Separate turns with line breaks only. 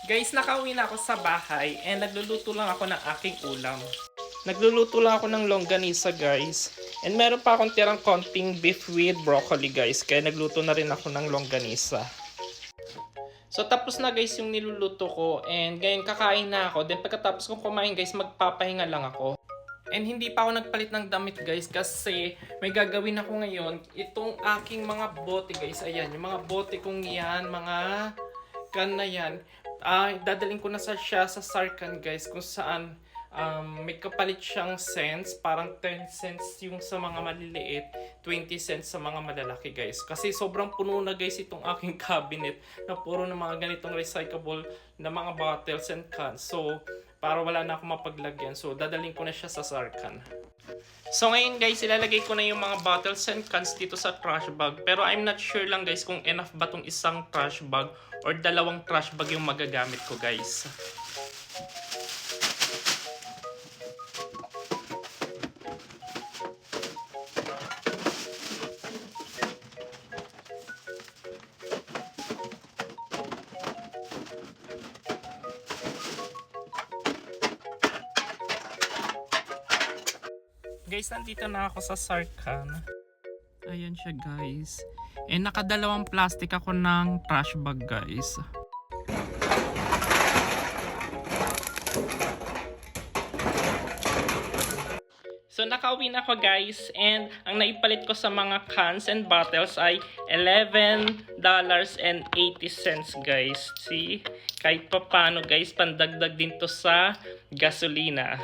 Guys, nakauwi na ako sa bahay and nagluluto lang ako ng aking ulam. Nagluluto lang ako ng longganisa, guys. And meron pa akong tirang konting beef with broccoli, guys. Kaya nagluto na rin ako ng longganisa. So, tapos na, guys, yung niluluto ko. And ngayon, kakain na ako. Then, pagkatapos kong kumain, guys, magpapahinga lang ako. And hindi pa ako nagpalit ng damit, guys, kasi may gagawin ako ngayon. Itong aking mga bote, guys. Ayan, yung mga bote kong yan, mga can na yan. Dadalhin ko na siya sa Sarkan, guys, kung saan may kapalit siyang cents. Parang 10 cents yung sa mga maliliit, 20 cents sa mga malalaki, guys. Kasi sobrang puno na, guys, itong aking cabinet na puro ng mga ganitong recyclable na mga bottles and cans. So, para wala na akong mapaglagyan. So, dadalhin ko na siya sa Sarkan. So, ngayon, guys, ilalagay ko na yung mga bottles and cans dito sa trash bag. Pero I'm not sure lang, guys, kung enough ba tong isang trash bag or dalawang trash bag yung magagamit ko, guys. Guys, nandito na ako sa Sarkan. Ayan siya, guys. And nakadalawang plastic ako ng trash bag, guys. So, nakauwi na ako, guys. And ang naipalit ko sa mga cans and bottles ay $11.80, guys. See? Kahit pa paano, guys, pandagdag din to sa gasolina.